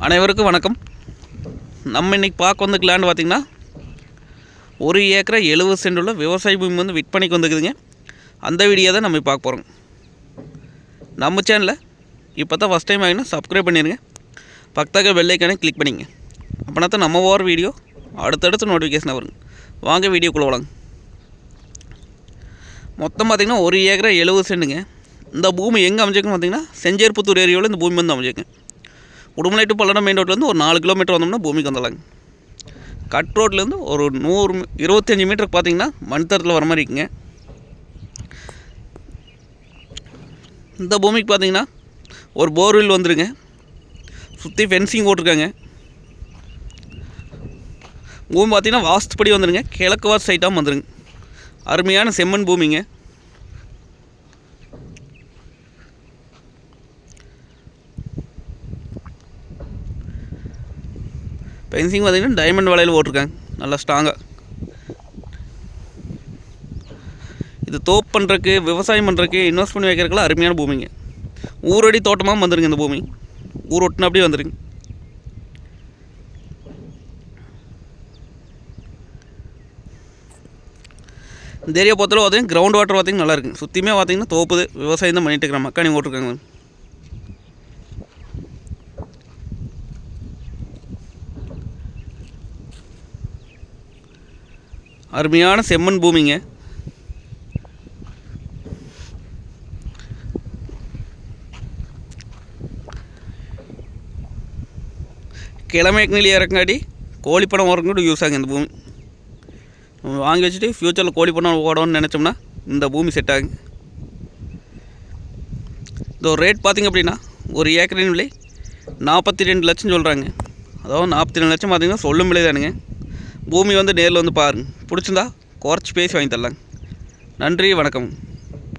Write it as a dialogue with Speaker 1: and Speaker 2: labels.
Speaker 1: அனைவருக்கும் வணக்கம். நம்ம இன்றைக்கி பார்க்க வந்த லேண்ட் பார்த்திங்கன்னா 1 ஏக்கரை 70 சென்ட் உள்ள விவசாய பூமி வந்து விற்பனைக்கு வந்துக்குதுங்க. அந்த வீடியோ தான் நம்ம பார்க்க போகிறோம். நம்ம சேனலில் இப்போ தான் ஃபஸ்ட் டைம் ஆகினா சப்ஸ்கிரைப் பண்ணிடுங்க. பக்கத்தாக பெல் ஐக்கானே கிளிக் பண்ணிங்க. அப்படின்னா தான் நம்ம போகிற வீடியோ அடுத்தடுத்து நோட்டிஃபிகேஷன் வருங்க. வாங்க வீடியோக்குள்ளே போகலாங்க. மொத்தம் பார்த்திங்கன்னா 1 ஏக்கரை 70 சென்ட்டுங்க. இந்த பூமி எங்கே அமைஞ்சிருக்குன்னு பார்த்திங்கன்னா செஞ்சேர்புத்தூர் ஏரியாவில் இந்த பூமி வந்து அமைஞ்சிருக்கு. உடுமலை டு பல்லடம் மெயின் ரோட்லேருந்து ஒரு 4 கிலோமீட்டர் வந்தோம்னா பூமிக்கு வந்துடலாங்க. கட் ரோட்லேருந்து ஒரு 125 மீட்டருக்கு பார்த்திங்கன்னா மண் தரத்தில் வர மாதிரி இருக்குங்க. இந்த பூமிக்கு பார்த்திங்கன்னா ஒரு போர்வெல் வந்துருங்க. சுற்றி ஃபென்சிங் போட்டிருக்காங்க. பூமி பார்த்திங்கன்னா வாஸ்துப்படி வந்துடுங்க. கிழக்கு வாஸ்து சைட்டாகவும் வந்துடுங்க. அருமையான செம்மண் பூமிங்க. ஃபென்சிங் பார்த்திங்கன்னா டைமண்ட் வலையில் போட்டிருக்காங்க. நல்லா ஸ்ட்ராங்காக. இது தோப்பு பண்ணுறதுக்கு விவசாயம் பண்ணுறதுக்கு இன்வெஸ்ட் பண்ணி வைக்கிறதுக்குலாம் அருமையான பூமிங்க. ஊரடி தோட்டமாக வந்துடுங்க. இந்த பூமி ஊர் ஒட்டின அப்படியே வந்துடுங்க. இந்த ஏரியா பொறுத்தளவு பார்த்திங்கன்னா கிரவுண்ட் வாட்டர் பார்த்திங்கன்னா நல்லா இருக்குங்க. சுற்றியுமே பார்த்திங்கன்னா தோப்புது விவசாயம் தான் பண்ணிட்டு இருக்கிற மக்காணி போட்டிருக்காங்க. அருமையான செம்மண் பூமிங்க. கிழமைக்கு நிலையாக இறங்காடி கோழிப்பணம் வரக்கூட யூஸ் ஆகுங்க. இந்த பூமி வாங்கி வச்சுட்டு ஃப்யூச்சரில் கோழிப்பணம் ஓடணும்னு நினச்சோம்னா இந்த பூமி செட் ஆகுங்க. இந்த ஒரு ரேட் பார்த்திங்க அப்படின்னா ஒரு ஏக்கரின் விலை 42 லட்சம் சொல்கிறாங்க. அதாவது 42 லட்சம் பார்த்திங்கன்னா சொல்லும் விலை தானுங்க. பூமி வந்து நேரில் வந்து பாருங்கள். பிடிச்சிருந்தா குறைச்சி பேசி வாங்கி தரலாங்க. நன்றி, வணக்கம்.